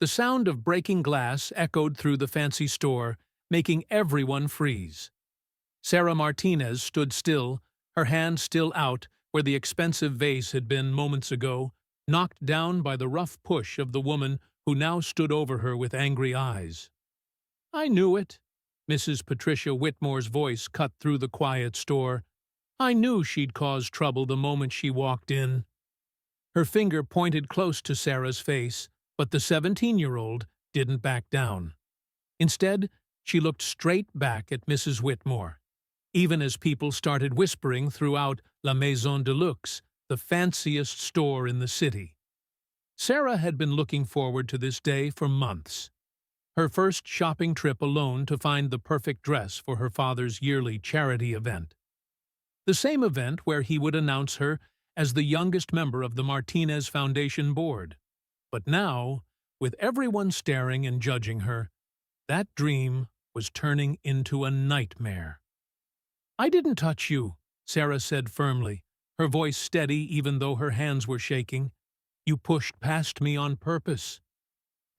The sound of breaking glass echoed through the fancy store, making everyone freeze. Sarah Martinez stood still, her hand still out where the expensive vase had been moments ago, knocked down by the rough push of the woman who now stood over her with angry eyes. "I knew it." Mrs. Patricia Whitmore's voice cut through the quiet store. "I knew she'd cause trouble the moment she walked in." Her finger pointed close to Sarah's face, but the 17-year-old didn't back down. Instead, she looked straight back at Mrs. Whitmore, even as people started whispering throughout La Maison de Luxe, the fanciest store in the city. Sarah had been looking forward to this day for months. Her first shopping trip alone to find the perfect dress for her father's yearly charity event. The same event where he would announce her as the youngest member of the Martinez Foundation board. But now, with everyone staring and judging her, that dream was turning into a nightmare. "I didn't touch you," Sarah said firmly, her voice steady even though her hands were shaking. "You pushed past me on purpose."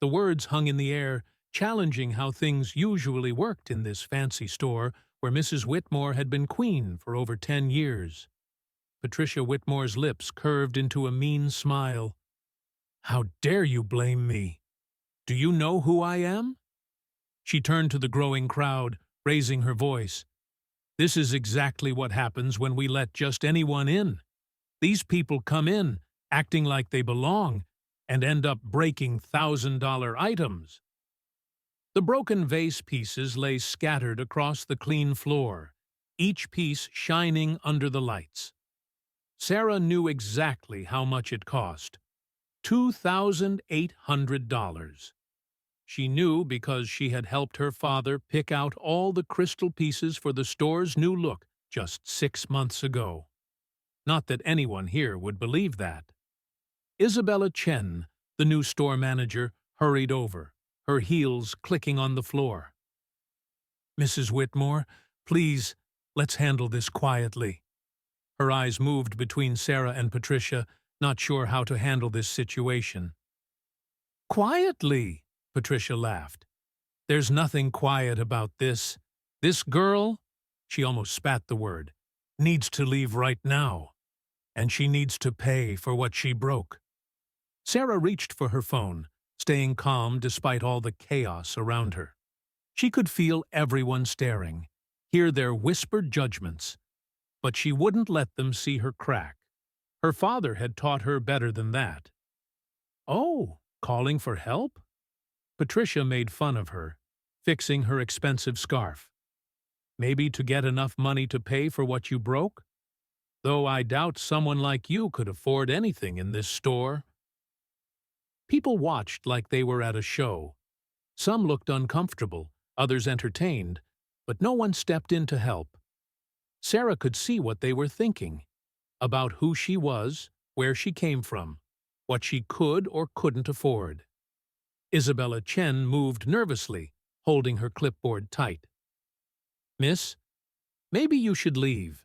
The words hung in the air, challenging how things usually worked in this fancy store where Mrs. Whitmore had been queen for over 10 years. Patricia Whitmore's lips curved into a mean smile. "How dare you blame me? Do you know who I am?" She turned to the growing crowd, raising her voice. "This is exactly what happens when we let just anyone in. These people come in, acting like they belong, and end up breaking $1,000 items." The broken vase pieces lay scattered across the clean floor, each piece shining under the lights. Sarah knew exactly how much it cost. $2,800. She knew because she had helped her father pick out all the crystal pieces for the store's new look just 6 months ago. Not that anyone here would believe that. Isabella Chen, the new store manager, hurried over, her heels clicking on the floor. "Mrs. Whitmore, please, let's handle this quietly." Her eyes moved between Sarah and Patricia, not sure how to handle this situation. "Quietly?" Patricia laughed. "There's nothing quiet about this. This girl," she almost spat the word, "needs to leave right now. And she needs to pay for what she broke." Sarah reached for her phone, staying calm despite all the chaos around her. She could feel everyone staring, hear their whispered judgments, but she wouldn't let them see her crack. Her father had taught her better than that. "Oh, calling for help?" Patricia made fun of her, fixing her expensive scarf. "Maybe to get enough money to pay for what you broke? Though I doubt someone like you could afford anything in this store." People watched like they were at a show. Some looked uncomfortable, others entertained, but no one stepped in to help. Sarah could see what they were thinking, about who she was, where she came from, what she could or couldn't afford. Isabella Chen moved nervously, holding her clipboard tight. "Miss, maybe you should leave.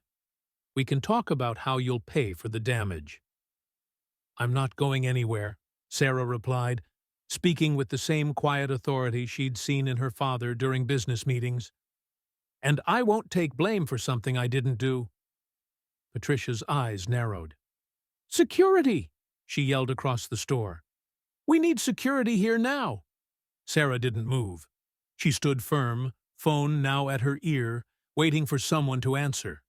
We can talk about how you'll pay for the damage." "I'm not going anywhere," Sarah replied, speaking with the same quiet authority she'd seen in her father during business meetings. "And I won't take blame for something I didn't do." Patricia's eyes narrowed. "Security!" she yelled across the store. "We need security here now." Sarah didn't move. She stood firm, phone now at her ear, waiting for someone to answer.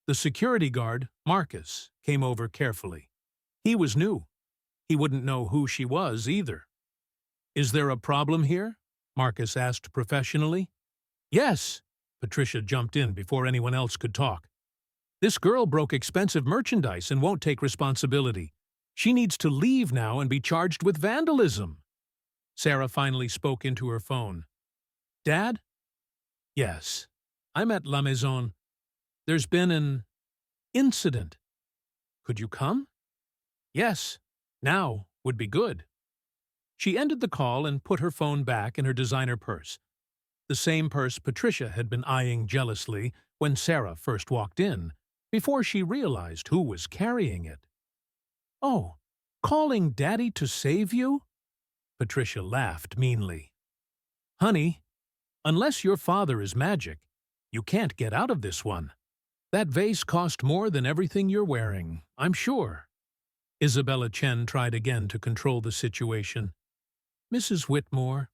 The security guard, Marcus, came over carefully. He was new. He wouldn't know who she was either. "Is there a problem here?" Marcus asked professionally. "Yes," Patricia jumped in before anyone else could talk. "This girl broke expensive merchandise and won't take responsibility. She needs to leave now and be charged with vandalism." Sarah finally spoke into her phone. "Dad?" "Yes. I'm at La Maison. There's been an incident. Could you come?" "Yes. Now would be good." She ended the call and put her phone back in her designer purse, the same purse Patricia had been eyeing jealously when Sarah first walked in, before she realized who was carrying it. "Oh, calling Daddy to save you?" Patricia laughed meanly. Honey, unless your father is magic, you can't get out of this one. That vase cost more than everything you're wearing, I'm sure. Isabella Chen tried again to control the situation. Mrs. Whitmore,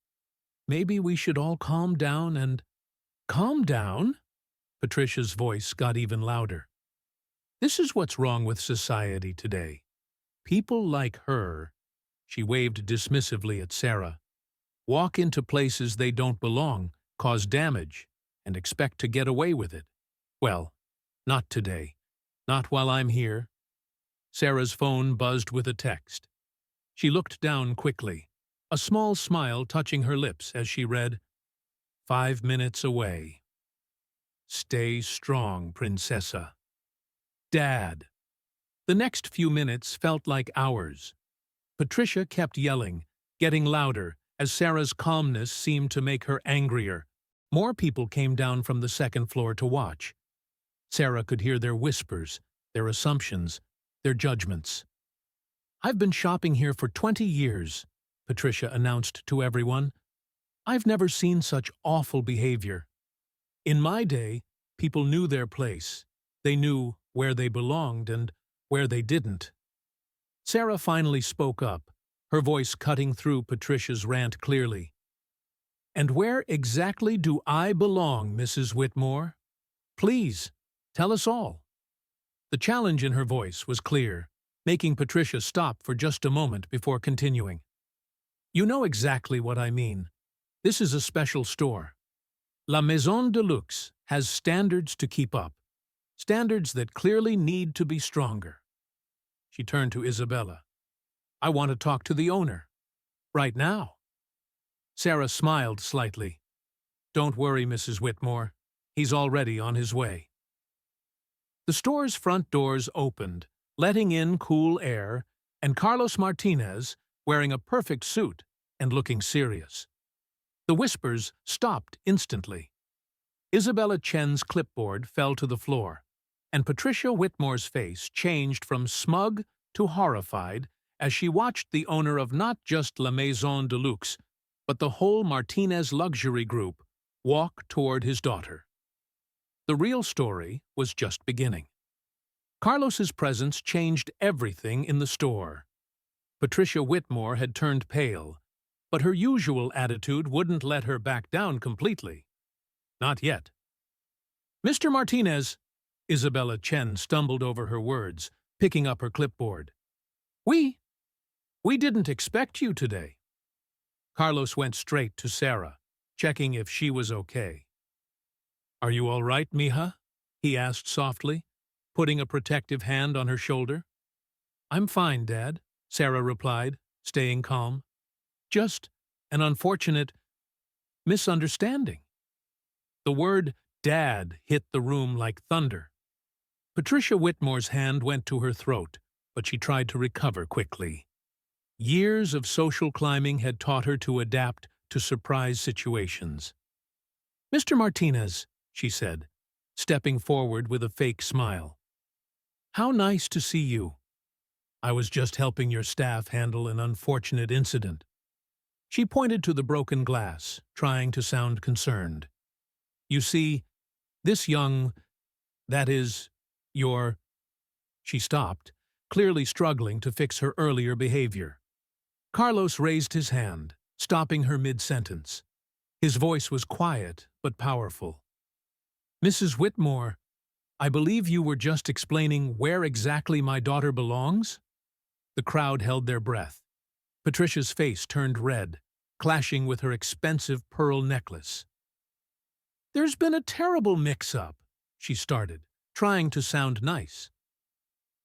maybe we should all calm down and— Calm down? Patricia's voice got even louder. This is what's wrong with society today. People like her— she waved dismissively at Sarah— walk into places they don't belong, cause damage, and expect to get away with it. Well, not today. Not while I'm here. Sarah's phone buzzed with a text. She looked down quickly, a small smile touching her lips as she read, 5 minutes away. Stay strong, Princessa. Dad. The next few minutes felt like hours. Patricia kept yelling, getting louder, as Sarah's calmness seemed to make her angrier. More people came down from the second floor to watch. Sarah could hear their whispers, their assumptions, their judgments. I've been shopping here for 20 years, Patricia announced to everyone. I've never seen such awful behavior. In my day, people knew their place. They knew where they belonged and where they didn't. Sarah finally spoke up, her voice cutting through Patricia's rant clearly. And where exactly do I belong, Mrs. Whitmore? Please, tell us all. The challenge in her voice was clear, making Patricia stop for just a moment before continuing. You know exactly what I mean. This is a special store. La Maison de Luxe has standards to keep up, standards that clearly need to be stronger. She turned to Isabella. I want to talk to the owner. Right now. Sarah smiled slightly. Don't worry, Mrs. Whitmore. He's already on his way. The store's front doors opened, letting in cool air, and Carlos Martinez, wearing a perfect suit and looking serious. The whispers stopped instantly. Isabella Chen's clipboard fell to the floor, and Patricia Whitmore's face changed from smug to horrified as she watched the owner of not just La Maison de Luxe, but the whole Martinez luxury group walk toward his daughter. The real story was just beginning. Carlos's presence changed everything in the store. Patricia Whitmore had turned pale, but her usual attitude wouldn't let her back down completely. Not yet. Mr. Martinez, Isabella Chen stumbled over her words, picking up her clipboard. We didn't expect you today. Carlos went straight to Sarah, checking if she was okay. Are you all right, mija? He asked softly, putting a protective hand on her shoulder. I'm fine, Dad, Sarah replied, staying calm. Just an unfortunate misunderstanding. The word Dad hit the room like thunder. Patricia Whitmore's hand went to her throat, but she tried to recover quickly. Years of social climbing had taught her to adapt to surprise situations. Mr. Martinez, she said, stepping forward with a fake smile. How nice to see you. I was just helping your staff handle an unfortunate incident. She pointed to the broken glass, trying to sound concerned. You see, this young— that is, your— She stopped, clearly struggling to fix her earlier behavior. Carlos raised his hand, stopping her mid-sentence. His voice was quiet but powerful. Mrs. Whitmore, I believe you were just explaining where exactly my daughter belongs? The crowd held their breath. Patricia's face turned red, clashing with her expensive pearl necklace. There's been a terrible mix-up, she started, trying to sound nice.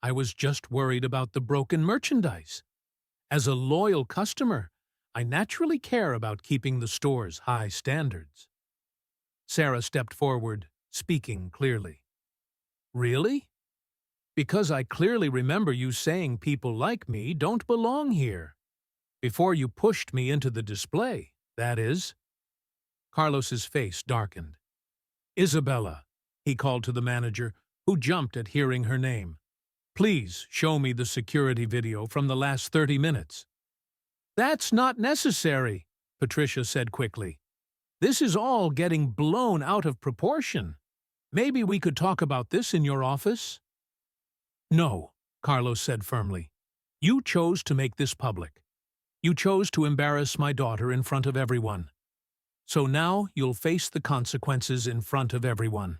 I was just worried about the broken merchandise. As a loyal customer, I naturally care about keeping the store's high standards. Sarah stepped forward, speaking clearly. Really? Because I clearly remember you saying people like me don't belong here. Before you pushed me into the display, that is. Carlos's face darkened. Isabella, he called to the manager, who jumped at hearing her name. Please show me the security video from the last 30 minutes. That's not necessary, Patricia said quickly. This is all getting blown out of proportion. Maybe we could talk about this in your office? No, Carlos said firmly. You chose to make this public. You chose to embarrass my daughter in front of everyone. So now you'll face the consequences in front of everyone.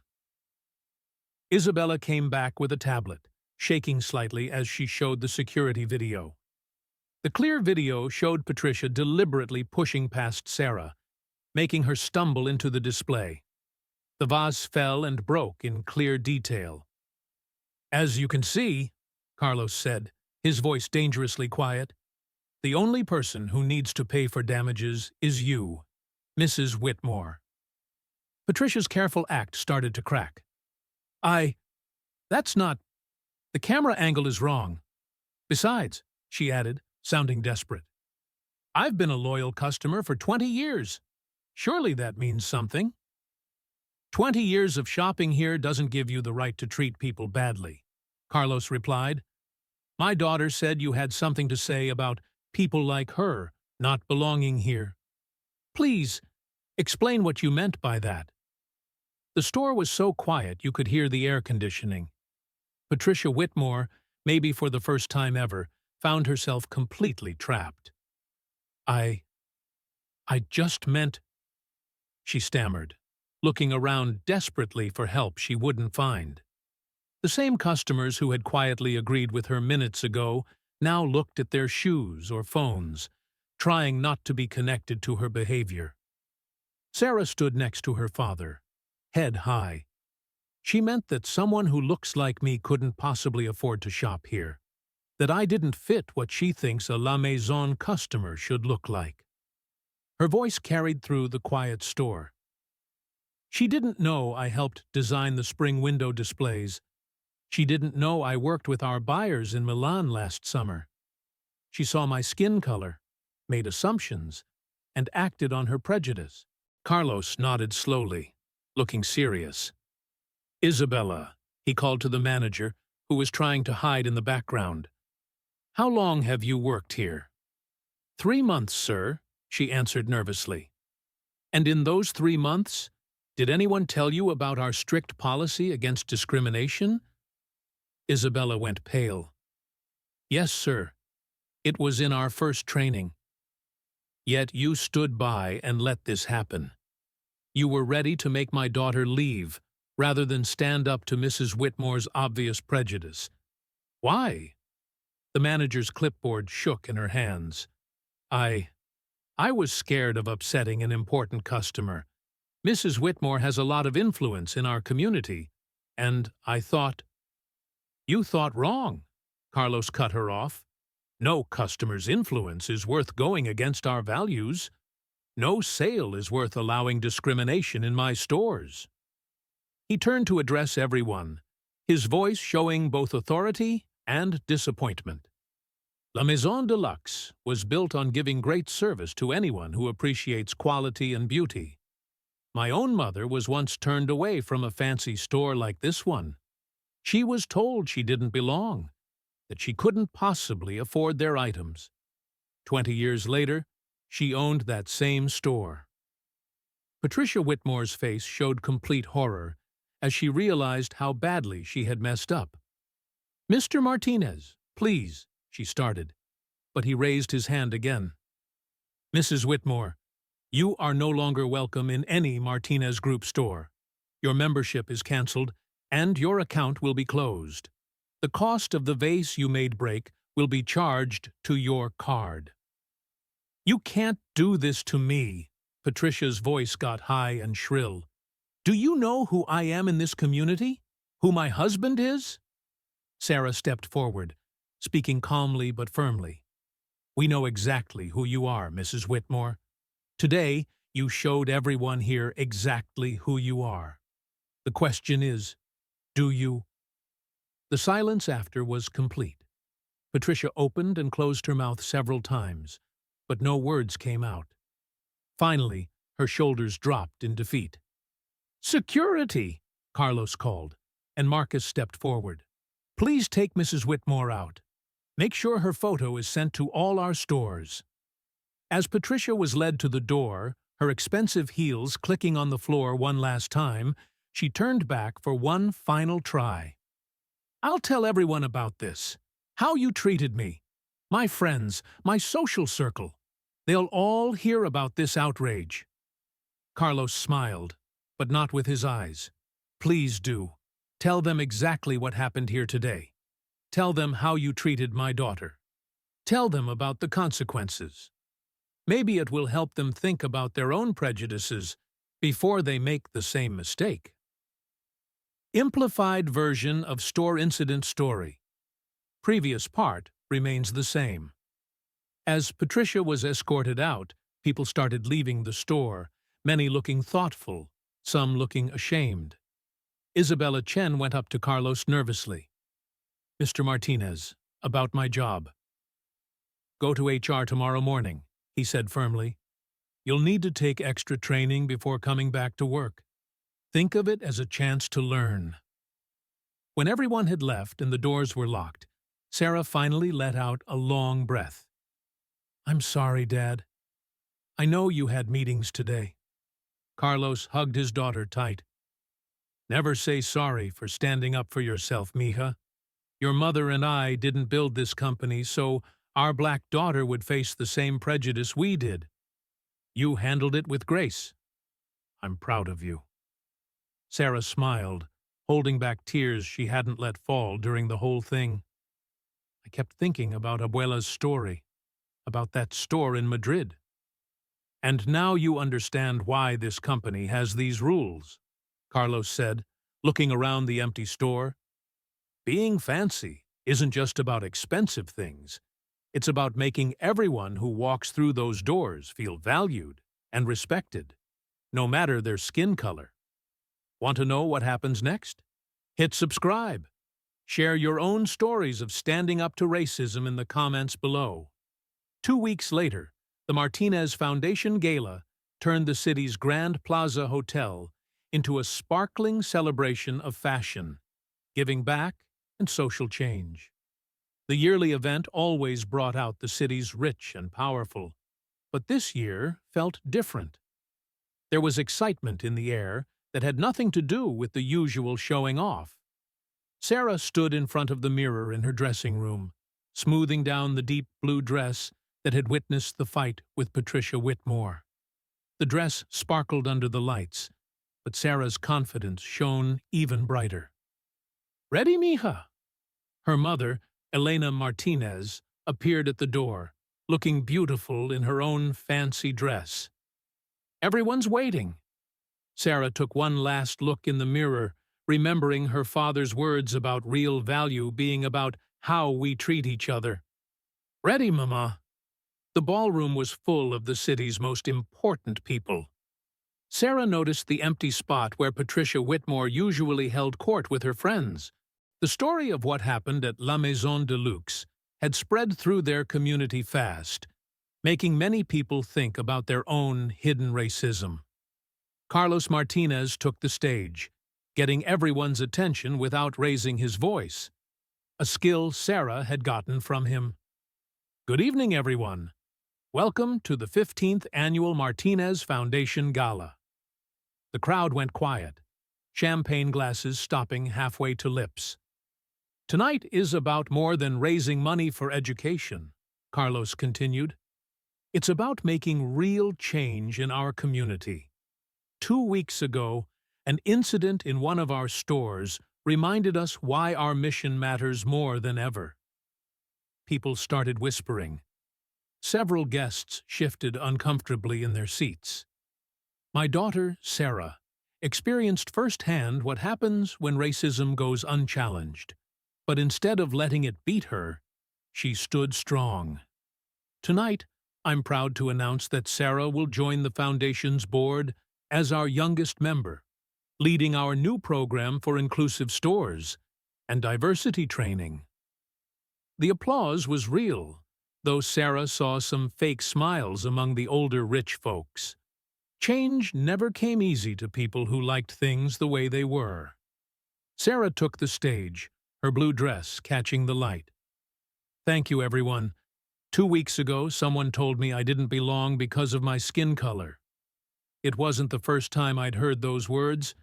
Isabella came back with a tablet, shaking slightly as she showed the security video. The clear video showed Patricia deliberately pushing past Sarah, making her stumble into the display. The vase fell and broke in clear detail. As you can see, Carlos said, his voice dangerously quiet, the only person who needs to pay for damages is you, Mrs. Whitmore. Patricia's careful act started to crack. That's not... The camera angle is wrong. Besides, she added, sounding desperate, I've been a loyal customer for 20 years. Surely that means something. 20 years of shopping here doesn't give you the right to treat people badly, Carlos replied. My daughter said you had something to say about people like her not belonging here. Please, explain what you meant by that. The store was so quiet you could hear the air conditioning. Patricia Whitmore, maybe for the first time ever, found herself completely trapped. I just meant, she stammered, looking around desperately for help she wouldn't find. The same customers who had quietly agreed with her minutes ago now looked at their shoes or phones, trying not to be connected to her behavior. Sarah stood next to her father, head high. She meant that someone who looks like me couldn't possibly afford to shop here, that I didn't fit what she thinks a La Maison customer should look like. Her voice carried through the quiet store. She didn't know I helped design the spring window displays. She didn't know I worked with our buyers in Milan last summer. She saw my skin color, made assumptions, and acted on her prejudice. Carlos nodded slowly, looking serious. Isabella, he called to the manager, who was trying to hide in the background. How long have you worked here? 3 months, sir, she answered nervously. And in those 3 months, did anyone tell you about our strict policy against discrimination? Isabella went pale. Yes, sir. It was in our first training. Yet you stood by and let this happen. You were ready to make my daughter leave, rather than stand up to Mrs. Whitmore's obvious prejudice. Why? The manager's clipboard shook in her hands. I was scared of upsetting an important customer. Mrs. Whitmore has a lot of influence in our community, and I thought... You thought wrong, Carlos cut her off. No customer's influence is worth going against our values. No sale is worth allowing discrimination in my stores. He turned to address everyone, his voice showing both authority and disappointment. La Maison de Luxe was built on giving great service to anyone who appreciates quality and beauty. My own mother was once turned away from a fancy store like this one. She was told she didn't belong, that she couldn't possibly afford their items. 20 years later, she owned that same store. Patricia Whitmore's face showed complete horror as she realized how badly she had messed up. Mr. Martinez, please, she started, but he raised his hand again. Mrs. Whitmore, you are no longer welcome in any Martinez Group store. Your membership is canceled, and your account will be closed. The cost of the vase you made break will be charged to your card. You can't do this to me, Patricia's voice got high and shrill. Do you know who I am in this community? Who my husband is? Sarah stepped forward, speaking calmly but firmly. We know exactly who you are, Mrs. Whitmore. Today, you showed everyone here exactly who you are. The question is, do you? The silence after was complete. Patricia opened and closed her mouth several times, but no words came out. Finally, her shoulders dropped in defeat. Security, Carlos called, and Marcus stepped forward. Please take Mrs. Whitmore out. Make sure her photo is sent to all our stores. As Patricia was led to the door, her expensive heels clicking on the floor one last time, she turned back for one final try. "I'll tell everyone about this. How you treated me. My friends, my social circle. They'll all hear about this outrage." Carlos smiled, but not with his eyes. "Please do. Tell them exactly what happened here today. Tell them how you treated my daughter. Tell them about the consequences. Maybe it will help them think about their own prejudices before they make the same mistake." Amplified version of store incident story. Previous part remains the same. As Patricia was escorted out, people started leaving the store, many looking thoughtful, some looking ashamed. Isabella Chen went up to Carlos nervously. "Mr. Martinez, about my job." "Go to HR tomorrow morning," he said firmly. "You'll need to take extra training before coming back to work. Think of it as a chance to learn." When everyone had left and the doors were locked, Sarah finally let out a long breath. "I'm sorry, Dad. I know you had meetings today." Carlos hugged his daughter tight. "Never say sorry for standing up for yourself, mija. Your mother and I didn't build this company, so our black daughter would face the same prejudice we did. You handled it with grace. I'm proud of you." Sarah smiled, holding back tears she hadn't let fall during the whole thing. "I kept thinking about Abuela's story, about that store in Madrid. And now you understand why this company has these rules," Carlos said, looking around the empty store. "Being fancy isn't just about expensive things. It's about making everyone who walks through those doors feel valued and respected, no matter their skin color. Want to know what happens next? Hit subscribe. Share your own stories of standing up to racism in the comments below. 2 weeks later, the Martinez Foundation Gala turned the city's Grand Plaza Hotel into a sparkling celebration of fashion, giving back, and social change. The yearly event always brought out the city's rich and powerful, but this year felt different. There was excitement in the air that had nothing to do with the usual showing off. Sarah stood in front of the mirror in her dressing room, smoothing down the deep blue dress that had witnessed the fight with Patricia Whitmore. The dress sparkled under the lights, but Sarah's confidence shone even brighter. "Ready, mija?" Her mother, Elena Martinez, appeared at the door, looking beautiful in her own fancy dress. "Everyone's waiting." Sarah took one last look in the mirror, remembering her father's words about real value being about how we treat each other. "Ready, Mama." The ballroom was full of the city's most important people. Sarah noticed the empty spot where Patricia Whitmore usually held court with her friends. The story of what happened at La Maison de Luxe had spread through their community fast, making many people think about their own hidden racism. Carlos Martinez took the stage, getting everyone's attention without raising his voice, a skill Sarah had gotten from him. "Good evening, everyone. Welcome to the 15th Annual Martinez Foundation Gala." The crowd went quiet, champagne glasses stopping halfway to lips. "Tonight is about more than raising money for education," Carlos continued. "It's about making real change in our community. 2 weeks ago, an incident in one of our stores reminded us why our mission matters more than ever." People started whispering. Several guests shifted uncomfortably in their seats. My daughter, Sarah, experienced firsthand what happens when racism goes unchallenged. But instead of letting it beat her, she stood strong. Tonight, I'm proud to announce that Sarah will join the Foundation's board as our youngest member, leading our new program for inclusive stores and diversity training. The applause was real, though Sarah saw some fake smiles among the older rich folks. Change never came easy to people who liked things the way they were. Sarah took the stage, her blue dress catching the light. "Thank you, everyone. 2 weeks ago, someone told me I didn't belong because of my skin color. It wasn't the first time I'd heard those words,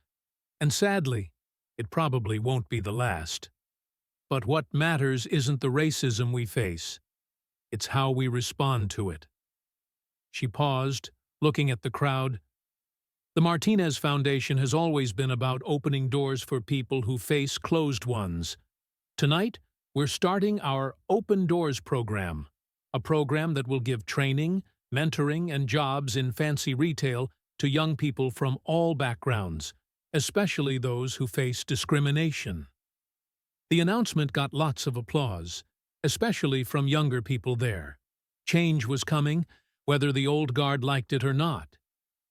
and sadly, it probably won't be the last. But what matters isn't the racism we face, it's how we respond to it. She paused, looking at the crowd. The Martinez Foundation has always been about opening doors for people who face closed ones. Tonight, we're starting our Open Doors program, a program that will give training, mentoring, and jobs in fancy retail to young people from all backgrounds, especially those who face discrimination. The announcement got lots of applause, especially from younger people there. Change was coming, whether the old guard liked it or not.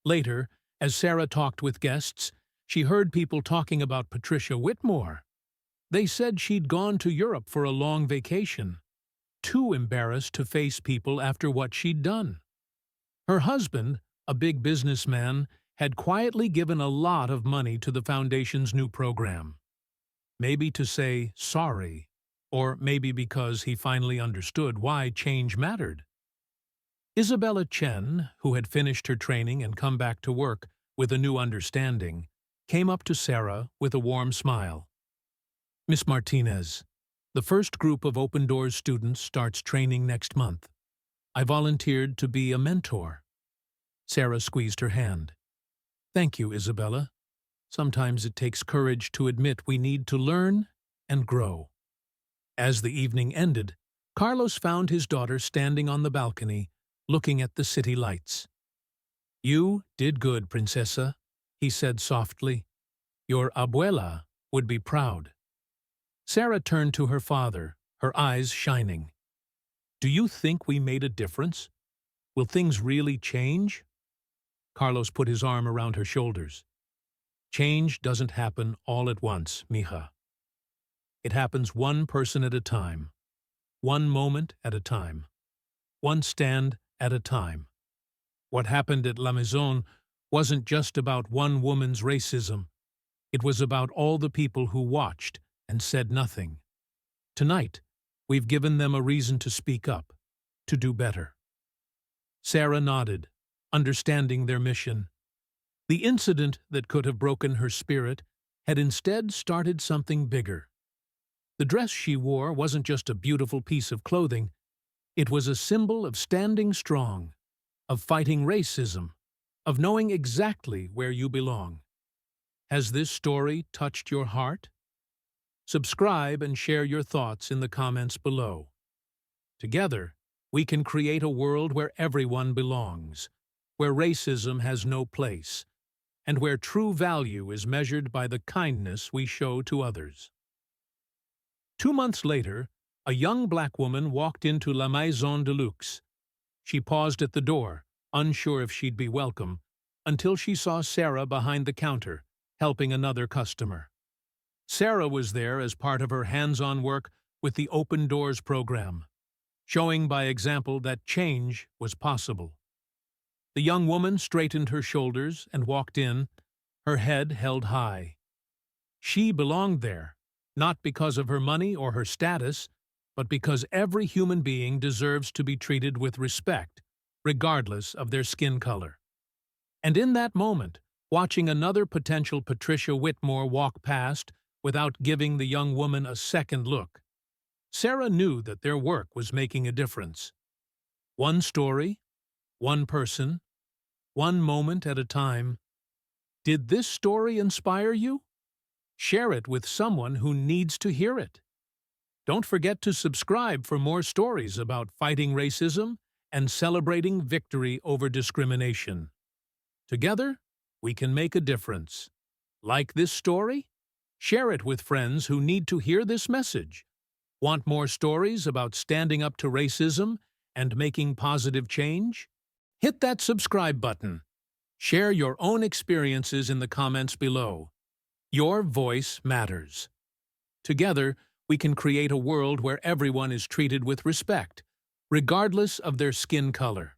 Later, as Sarah talked with guests, she heard people talking about Patricia Whitmore. They said she'd gone to Europe for a long vacation, too embarrassed to face people after what she'd done. Her husband, a big businessman, had quietly given a lot of money to the foundation's new program. Maybe to say sorry, or maybe because he finally understood why change mattered. Isabella Chen, who had finished her training and come back to work with a new understanding, came up to Sarah with a warm smile. "Miss Martinez, the first group of Open Doors students starts training next month. I volunteered to be a mentor." Sarah squeezed her hand. "Thank you, Isabella. Sometimes it takes courage to admit we need to learn and grow." As the evening ended, Carlos found his daughter standing on the balcony, looking at the city lights. "You did good, Princesa," he said softly. "Your abuela would be proud." Sarah turned to her father, her eyes shining. "Do you think we made a difference? Will things really change?" Carlos put his arm around her shoulders. "Change doesn't happen all at once, mija. It happens one person at a time, one moment at a time, one stand at a time. What happened at La Maison wasn't just about one woman's racism. It was about all the people who watched and said nothing. Tonight, we've given them a reason to speak up, to do better." Sarah nodded, understanding their mission. The incident that could have broken her spirit had instead started something bigger. The dress she wore wasn't just a beautiful piece of clothing. It was a symbol of standing strong, of fighting racism, of knowing exactly where you belong. Has this story touched your heart? Subscribe and share your thoughts in the comments below. Together, we can create a world where everyone belongs, where racism has no place, and where true value is measured by the kindness we show to others. 2 months later, a young black woman walked into La Maison de Luxe. She paused at the door, unsure if she'd be welcome, until she saw Sarah behind the counter, helping another customer. Sarah was there as part of her hands-on work with the Open Doors program, showing by example that change was possible. The young woman straightened her shoulders and walked in, her head held high. She belonged there, not because of her money or her status, but because every human being deserves to be treated with respect, regardless of their skin color. And in that moment, watching another potential Patricia Whitmore walk past without giving the young woman a second look, Sarah knew that their work was making a difference. One story, one person, one moment at a time. Did this story inspire you? Share it with someone who needs to hear it. Don't forget to subscribe for more stories about fighting racism and celebrating victory over discrimination. Together, we can make a difference. Like this story? Share it with friends who need to hear this message. Want more stories about standing up to racism and making positive change? Hit that subscribe button. Share your own experiences in the comments below. Your voice matters. Together, we can create a world where everyone is treated with respect, regardless of their skin color.